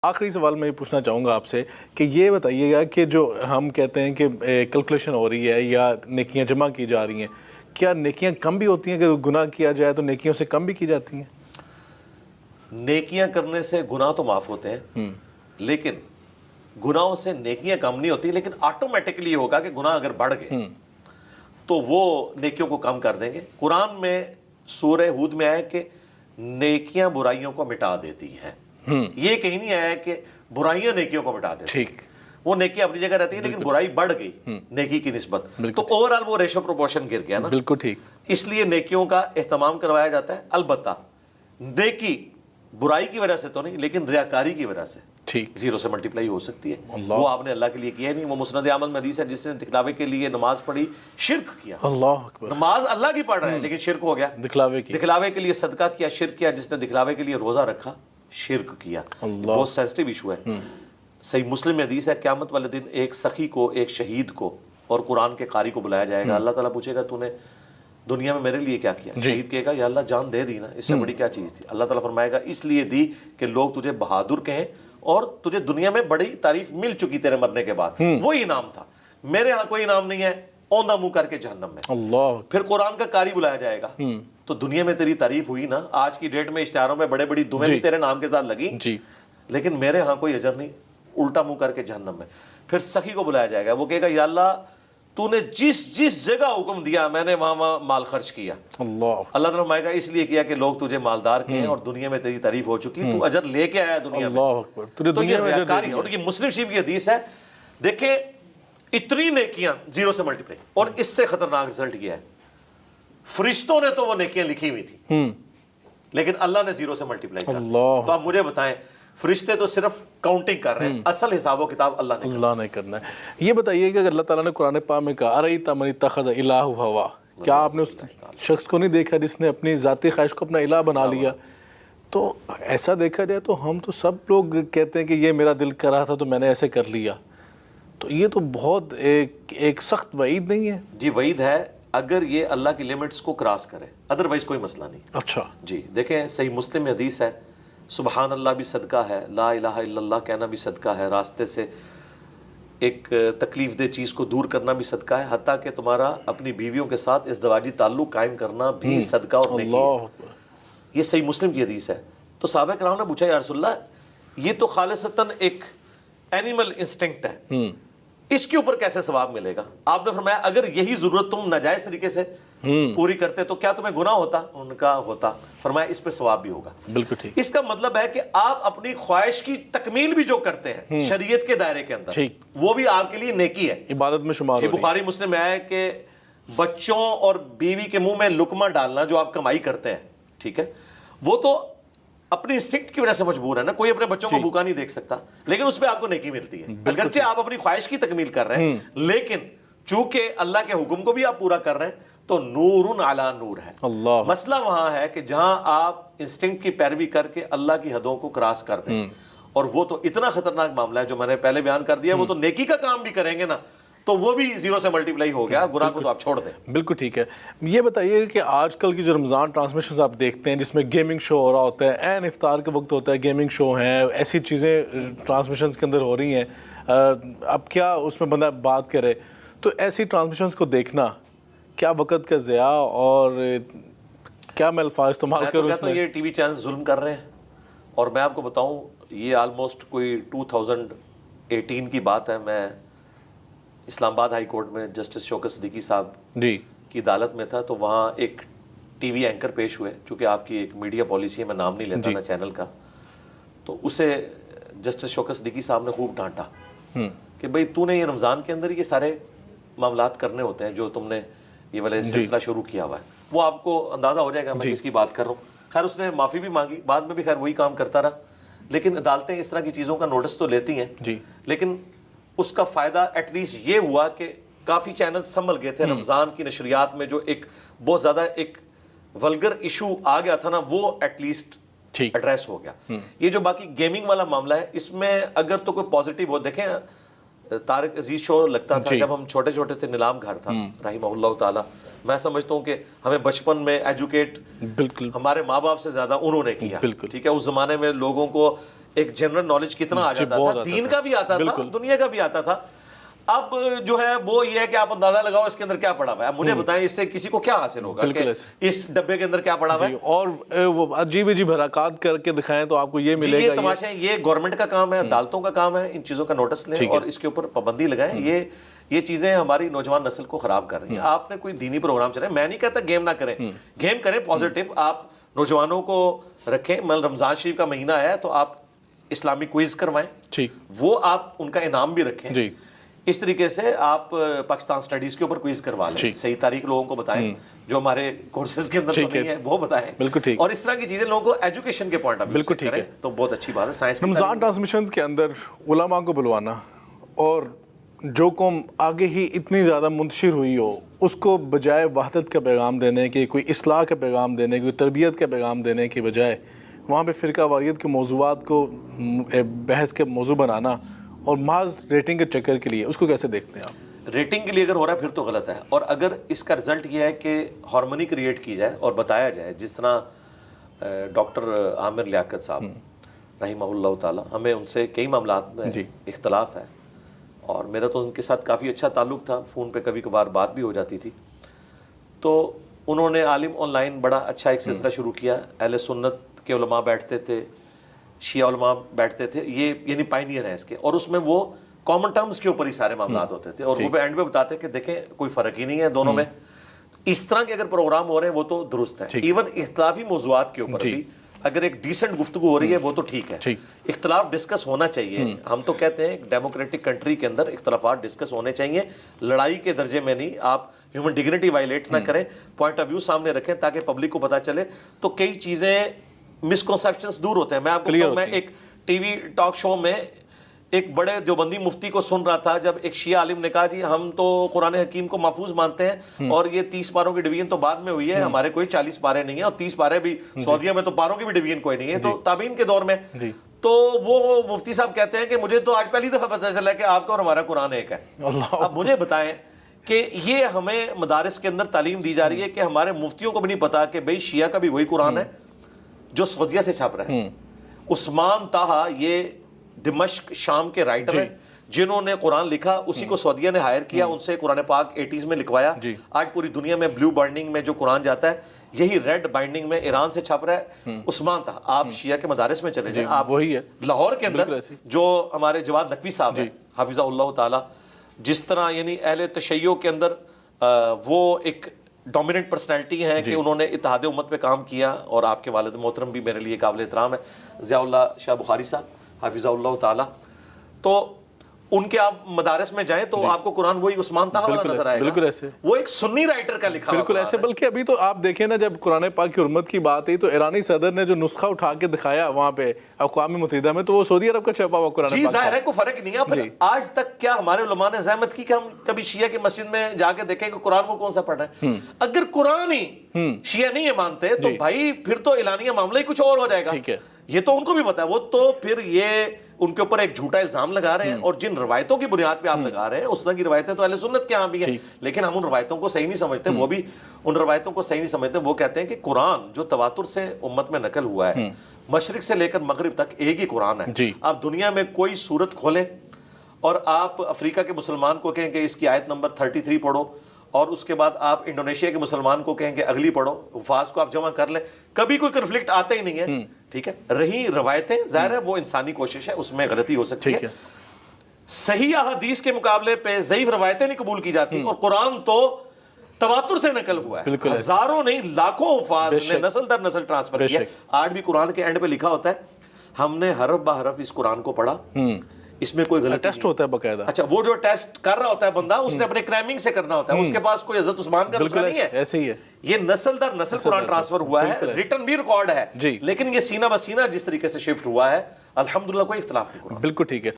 آخری سوال میں یہ پوچھنا چاہوں گا آپ سے کہ یہ بتائیے گا کہ جو ہم کہتے ہیں کہ کیلکولیشن ہو رہی ہے یا نیکیاں جمع کی جا رہی ہیں، کیا نیکیاں کم بھی ہوتی ہیں؟ کہ گناہ کیا جائے تو نیکیوں سے کم بھی کی جاتی ہیں؟ نیکیاں کرنے سے گناہ تو معاف ہوتے ہیں، لیکن گناہوں سے نیکیاں کم نہیں ہوتی، لیکن آٹومیٹکلی یہ ہوگا کہ گناہ اگر بڑھ گئے تو وہ نیکیوں کو کم کر دیں گے۔ قرآن میں سورہ ہود میں آیا کہ نیکیاں برائیوں کو مٹا دیتی ہیں، یہ کہیں نہیں آیا کہ برائیاں نیکیوں کو مٹا دیتی ہیں۔ ٹھیک، وہ نیکی اپنی جگہ رہتی ہے، لیکن برائی بڑھ گئی نیکی کی نسبت، تو اوورآل وہ ریشو پروپورشن گر گیا نا۔ بالکل ٹھیک، اس لیے نیکیوں کا اہتمام کروایا جاتا ہے۔ البتہ نیکی برائی کی وجہ سے تو نہیں، لیکن ریاکاری کی وجہ سے ٹھیک، زیرو سے ملٹیپلائی ہو سکتی ہے۔ اللہ، وہ آپ نے اللہ کے لیے کیا نہیں۔ وہ مسند احمد میں حدیث ہے، جس نے دکھلاوے کے لیے نماز پڑھی شرک کیا۔ اللہ اکبر، نماز اللہ کی پڑھ رہے ہیں لیکن شرک ہو گیا۔ دکھلاوے کی، دکھلاوے کے لیے صدقہ کیا، شرک کیا۔ جس نے دکھلاوے کے لیے روزہ رکھا، شرک کیا۔ بہت سینسٹیو ایشو ہے۔ صحیح مسلم میں حدیث ہے، قیامت والے دن ایک سخی کو، ایک شہید کو اور قرآن کے قاری کو بلایا جائے گا۔ اللہ تعالیٰ پوچھے گا تو نے دنیا میں میرے لیے کیا کیا؟ شہید کہے گا یا اللہ جان دے دی نا، اس سے بڑی کیا چیز تھی؟ اللہ تعالیٰ فرمائے گا اس لیے دی کہ لوگ تجھے بہادر کہیں اور تجھے دنیا میں بڑی تعریف مل چکی تیرے مرنے کے بعد، وہی انعام تھا۔ میرے ہاں کوئی انعام نہیں ہے، اوندھا منہ کر کے جہنم میں۔ اللہ، پھر قرآن کا قاری بلایا جائے گا، تو دنیا میں تیری تعریف ہوئی نا، آج کی ڈیٹ میں اشتہاروں میں بڑے بڑی دعائیں بھی تیرے نام کے ساتھ لگی، جی، لیکن میرے ہاں کوئی اجر نہیں، الٹا منہ کر کے جہنم میں۔ پھر سخی کو بلایا جائے گا، وہ کہے گا یا اللہ تو نے جس جس جگہ حکم دیا میں نے وہاں وہاں مال خرچ کیا۔ اللہ، اللہ تعالیٰ فرمائے گا اس لیے کیا کہ لوگ تجھے مالدار کہیں اور دنیا میں تیری تعریف ہو چکی، تو اجر لے کے آیا دنیا میں۔ اللہ اکبر، تجھے تو یہ دنیا میں اجر دے ریاکاری ہے۔ دیا۔ اور یہ مسلم شریف کی حدیث ہے، دیکھیں اتنی نیکیاں زیرو سے ملٹیپلائی، اور اس سے خطرناک رزلٹ کیا ہے، فرشتوں نے تو وہ نیکیاں لکھی ہوئی تھی لیکن اللہ نے زیرو سے ملٹیپلائی کر دی۔ اللہ، تو آپ مجھے بتائیں، فرشتے تو صرف کاؤنٹنگ کر رہے ہیں، اصل حساب و کتاب اللہ نے اللہ نے کرنا ہے۔ یہ بتائیے کہ اللہ تعالیٰ نے قرآن پاک میں کہا ارأیت من اتخذ الہ ہوا، کیا آپ نے اس شخص کو نہیں دیکھا جس نے اپنی ذاتی خواہش کو اپنا الہ بنا لیا؟ تو ایسا دیکھا جائے تو ہم تو سب لوگ کہتے ہیں کہ یہ میرا دل کر رہا تھا تو میں نے ایسے کر لیا، تو یہ تو بہت ایک سخت وعید نہیں ہے؟ جی وعید ہے اگر یہ اللہ کی لیمٹس کو کراس کرے، ادروائز کوئی مسئلہ نہیں۔ اچھا، جی دیکھیں صحیح مسلم میں حدیث ہے، سبحان اللہ بھی صدقہ ہے، لا الہ الا اللہ کہنا بھی صدقہ ہے، راستے سے ایک تکلیف دہ چیز کو دور کرنا بھی صدقہ ہے، حتیٰ کہ تمہارا اپنی بیویوں کے ساتھ ازدواجی تعلق قائم کرنا بھی صدقہ اور نیکی اللہ ہے۔ اکبر، یہ صحیح مسلم کی حدیث ہے۔ تو صحابہ کرام نے پوچھا یا رسول اللہ یہ تو خالصتاً ایک اینیمل انسٹنکٹ ہے، اس کے اوپر کیسے ثواب ملے گا؟ آپ نے فرمایا اگر یہی ضرورت تم ناجائز طریقے سے پوری کرتے تو کیا تمہیں گناہ ہوتا؟ ان کا ہوتا۔ فرمایا اس پہ ثواب بھی ہوگا۔ بالکل ٹھیک، اس کا مطلب ہے کہ آپ اپنی خواہش کی تکمیل بھی جو کرتے ہیں شریعت کے دائرے کے اندر، ٹھیک، وہ بھی آپ کے لیے نیکی ہے، عبادت میں شمار ہو رہی ہے۔ بخاری مسلم میں آیا کہ بچوں اور بیوی کے منہ میں لقمہ ڈالنا جو آپ کمائی کرتے ہیں، ٹھیک ہے، وہ تو اپنی انسٹنکٹ کی وجہ سے مجبور ہے نا، کوئی اپنے بچوں کو بھوکا نہیں دیکھ سکتا، لیکن اس پہ آپ کو نیکی ملتی ہے، اگرچہ آپ اپنی خواہش کی تکمیل کر رہے ہیں، لیکن چونکہ اللہ کے حکم کو بھی آپ پورا کر رہے ہیں تو نور علی نور ہے۔ اللہ، مسئلہ وہاں ہے کہ جہاں آپ انسٹنکٹ کی پیروی کر کے اللہ کی حدوں کو کراس کر دیں، اور وہ تو اتنا خطرناک معاملہ ہے جو میں نے پہلے بیان کر دیا، وہ تو نیکی کا کام بھی کریں گے نا تو وہ بھی زیرو سے ملٹیپلائی ہو گیا، گناہ کو تو آپ چھوڑ دیں۔ بالکل ٹھیک ہے۔ یہ بتائیے کہ آج کل کی جو رمضان ٹرانسمیشنز آپ دیکھتے ہیں جس میں گیمنگ شو ہو رہا ہوتا ہے، عین افطار کے وقت ہوتا ہے، گیمنگ شو ہیں، ایسی چیزیں ٹرانسمیشنز کے اندر ہو رہی ہیں، اب کیا اس میں بندہ بات کرے؟ تو ایسی ٹرانسمیشنز کو دیکھنا کیا وقت کا ضیاع اور کیا میں الفاظ استعمال میں تو کروں اس کہتا ہوں میں؟ یہ ٹی وی چینل ظلم کر رہے ہیں، اور میں آپ کو بتاؤں یہ آلموسٹ کوئی 2018 کی بات ہے، میں اسلام آباد ہائی کورٹ میں جسٹس شوکت صدیقی صاحب جی کی عدالت میں تھا، تو وہاں ایک ٹی وی اینکر پیش ہوئے، چونکہ آپ کی ایک میڈیا پالیسی ہے، میں نام نہیں لیتا نا چینل کا، تو اسے جسٹس شوکت صدیقی صاحب نے خوب ڈانٹا کہ بھئی تو نے یہ رمضان کے اندر یہ سارے معاملات کرنے ہوتے ہیں جو تم نے یہ والے سلسلہ شروع کیا ہوا ہے، وہ آپ کو اندازہ ہو جائے گا میں کس کی بات کر رہا ہوں۔ خیر اس نے معافی بھی مانگی، بعد میں بھی خیر وہی کام کرتا رہا، لیکن عدالتیں اس طرح کی چیزوں کا نوٹس تو لیتی ہیں، جی، لیکن اس کا فائدہ ایٹ لیسٹ یہ ہوا کہ کافی چینل سنبھل گئے تھے، رمضان کی نشریات میں جو ایک بہت زیادہ ایک ولگر ایشو آ گیا تھا نا، وہ ایٹ لیسٹ ایڈریس ہو گیا۔ یہ جو باقی گیمنگ والا معاملہ ہے، اس میں اگر تو کوئی پازیٹیو ہو، دیکھیں طارق عزیز شو لگتا تھا جب ہم چھوٹے چھوٹے تھے، نیلام گھر تھا رحمہ اللہ تعالی، میں سمجھتا ہوں کہ ہمیں بچپن میں ایجوکیٹ بالکل ہمارے ماں باپ سے زیادہ انہوں نے کیا. بالکل. ٹھیک ہے, اس زمانے میں لوگوں کو ایک جنرل نالج کتنا آ جاتا تھا, دین کا بھی آتا تھا, دنیا کا بھی آتا تھا. اب جو ہے وہ یہ ہے کہ آپ اندازہ لگاؤ اس کے اندر کیا پڑا ہوا ہے. اب مجھے بتائیں اس سے کسی کو کیا حاصل ہوگا کہ اس ڈبے کے اندر کیا پڑا ہوا ہے. اور وہ عجیب عجیب حرکات کر کے دکھائیں تو آپ کو یہ ملے گا. یہ تماشا ہے, یہ گورنمنٹ کا کام ہے, عدالتوں کا کام ہے, ان چیزوں کا نوٹس لیں اور اس کے اوپر پابندی لگائیں. یہ چیزیں ہماری نوجوان نسل کو خراب کر رہی ہیں. آپ نے کوئی دینی پروگرام چلائیں, میں نہیں کہتا گیم نہ کریں, گیم کریں پازیٹیو. آپ نوجوانوں کو رکھیں, رمضان شریف کا مہینہ ہے تو آپ اسلامی کوئز کروائیں, وہ آپ ان کا انعام بھی رکھیں. اس طریقے سے آپ پاکستان سٹڈیز کے اوپر کوئز کروا لیں, صحیح تاریخ لوگوں کو بتائیں, جو ہمارے کورسز کے اندر نہیں ہے وہ بتائیں. بالکل ٹھیک. اور اس طرح کی چیزیں لوگوں کو ایجوکیشن کے پوائنٹ آف ویو سے کریں تو بہت اچھی بات ہے. سائنس رمضان ٹرانسمیشنز کے اندر علماء کو بلوانا, اور جو قوم آگے ہی اتنی زیادہ منتشر ہوئی ہو اس کو بجائے وحدت کا پیغام دینے کے, کوئی اصلاح کا پیغام دینے, کوئی تربیت کا پیغام دینے کے بجائے وہاں پہ فرقہ واریت کے موضوعات کو بحث کے موضوع بنانا اور محض ریٹنگ کے چکر کے لیے, اس کو کیسے دیکھتے ہیں آپ؟ ریٹنگ کے لیے اگر ہو رہا ہے پھر تو غلط ہے. اور اگر اس کا رزلٹ یہ ہے کہ ہارمونی کریٹ کی جائے اور بتایا جائے, جس طرح ڈاکٹر عامر لیاقت صاحب رحمہ اللہ تعالی, ہمیں ان سے کئی معاملات میں اختلاف ہے اور میرا تو ان کے ساتھ کافی اچھا تعلق تھا, فون پہ کبھی کبھار بات بھی ہو جاتی تھی. تو انہوں نے عالم آن لائن بڑا اچھا ایک سلسلہ شروع کیا. اہل سنت کے علماء بیٹھتے تھے, شیعہ علماء بیٹھتے تھے, یہ یعنی پائنیئر ہیں اس کے, اور اس میں وہ کامن ٹرمز کے اوپر ہی سارے معاملات ہوتے تھے, اور وہ پہ اینڈ پہ بتاتے کہ دیکھیں کوئی فرق ہی نہیں ہے دونوں میں. اس طرح کے اگر پروگرام ہو رہے ہیں وہ تو درست ہے. ایون اختلافی موضوعات کے اوپر بھی اگر ایک ڈیسنٹ گفتگو ہو رہی ہے وہ تو ٹھیک ہے, اختلاف ڈسکس ہونا چاہیے. ہم تو کہتے ہیں ڈیموکریٹک کنٹری کے اندر اختلافات ڈسکس ہونے چاہیے, لڑائی کے درجے میں نہیں. آپ ہیومن ڈگنیٹی وائلیٹ نہ کریں, پوائنٹ آف ویو سامنے رکھیں تاکہ پبلک کو پتہ چلے. تو کئی چیزیں مسکنسیپشنز دور ہوتے ہیں. میں آپ کو بتاؤں, میں ایک ٹی وی ٹاک شو میں ایک بڑے دیوبندی مفتی کو سن رہا تھا, جب ایک شیعہ عالم نے کہا جی ہم تو قرآن حکیم کو محفوظ مانتے ہیں اور یہ 30 پاروں کی ڈویژن تو بعد میں ہوئی ہے, ہمارے کوئی 40 پارے نہیں ہیں, اور 30 پارے بھی سعودیہ میں تو پاروں کی بھی ڈویژن کوئی نہیں ہے, تو تابعین کے دور میں. تو وہ مفتی صاحب کہتے ہیں کہ مجھے تو آج پہلی دفعہ پتہ چلا کہ آپ کا اور ہمارا قرآن ایک ہے. اب مجھے بتائیں کہ یہ ہمیں مدارس کے اندر تعلیم دی جا رہی ہے کہ ہمارے مفتیوں کو بھی نہیں پتا کہ بھئی شیعہ کا بھی وہی قرآن ہے جو سعودیہ سے چھپ رہا ہے. عثمان طاہا یہ دمشق شام کے رائٹر ہیں جنہوں نے قرآن لکھا, اسی کو سعودیہ نے ہائر کیا, ان سے قرآن پاک 80s میں لکھوایا. آج پوری دنیا میں بلیو بائنڈنگ میں جو قرآن جاتا ہے یہی ریڈ بائنڈنگ میں ایران سے چھپ رہا ہے. عثمان طاہا, آپ شیعہ کے مدارس میں چلے جائیں, آپ وہی ہے لاہور کے اندر جو ہمارے جواد نقوی صاحب ہیں حافظہ اللہ تعالی, جس طرح یعنی اہل تشیع کے اندر وہ ایک ڈومیننٹ پرسنالٹی ہیں کہ انہوں نے اتحاد امت پہ کام کیا, اور آپ کے والد محترم بھی میرے لیے قابل احترام ہے, ضیاء اللہ شاہ بخاری صاحب حافظہ اللہ تعالی. تو ان کے آپ مدارس میں جائیں تو آپ کو قرآن وہی عثمان طاہا والا نظر آئے گا. بالکل ایسے, وہ ایک سنی رائٹر کا لکھا بالکل ایسے. بلکہ ابھی تو آپ دیکھیں نا, جب قرآن پاک کی حرمت کی بات آئی تو ایرانی صدر نے جو نسخہ اٹھا کے دکھایا وہاں پہ اقوام متحدہ میں, تو وہ سعودی عرب کا چھپا ہوا قرآن پاک. جی ظاہر ہے کوئی فرق نہیں ہے. آج تک کیا ہمارے علماء نے زحمت کی کہ ہم کبھی شیعہ کی مسجد میں جا کے دیکھیں کہ قرآن کو کون سا پڑھ رہے ہیں؟ اگر قرآن ہی شیعہ نہیں مانتے تو بھائی پھر تو اعلانیہ معاملہ ہی کچھ اور ہو جائے گا. یہ تو ان کو بھی پتا ہے. وہ تو پھر یہ ان کے اوپر ایک جھوٹا الزام لگا رہے ہیں, اور جن روایتوں کی بنیاد پہ آپ لگا رہے ہیں اس طرح کی روایتیں تو اہل سنت کے ہاں بھی ہیں, لیکن ہم ان روایتوں کو صحیح نہیں سمجھتے. وہ بھی ان روایتوں کو صحیح نہیں سمجھتے. وہ کہتے ہیں کہ قرآن جو تواتر سے امت میں نقل ہوا ہے, مشرق سے لے کر مغرب تک ایک ہی قرآن ہے. آپ دنیا میں کوئی سورت کھولیں اور آپ افریقہ کے مسلمان کو کہیں کہ اس کی آیت نمبر 33 پڑھو, اور اس کے بعد آپ انڈونیشیا کے مسلمان کو کہیں کہ اگلی پڑھو, الفاظ کو آپ جمع کر لیں, کبھی کوئی کنفلکٹ آتا ہی نہیں ہے. ٹھیک ہے, رہی روایتیں, ظاہر ہے وہ انسانی کوشش ہے, اس میں غلطی ہو سکتی ہے. صحیح احادیث کے مقابلے پہ ضعیف روایتیں نہیں قبول کی جاتی, اور قرآن تو تواتر سے نقل ہوا ہے, ہزاروں نہیں لاکھوں الفاظ نے نسل در نسل ٹرانسفر کیا. آج بھی قرآن کے اینڈ پہ لکھا ہوتا ہے ہم نے حرف بہ حرف اس قرآن کو پڑھا, اس میں کوئی غلط ٹیسٹ ہوتا ہے باقاعدہ. اچھا, وہ جو ٹیسٹ کر رہا ہوتا ہے بندہ, اس نے اپنے کریمنگ سے کرنا ہوتا ہے, اس کے پاس کوئی حضرت عثمان کا نسخہ نہیں ہے. ایسے ہی ہے, یہ نسل در نسل قرآن ٹرانسفر ہوا ہے, ریٹن بھی ریکارڈ ہے, لیکن یہ سینہ بسینہ جس طریقے سے شفٹ ہوا ہے الحمدللہ کوئی اختلاف نہیں. بالکل ٹھیک ہے.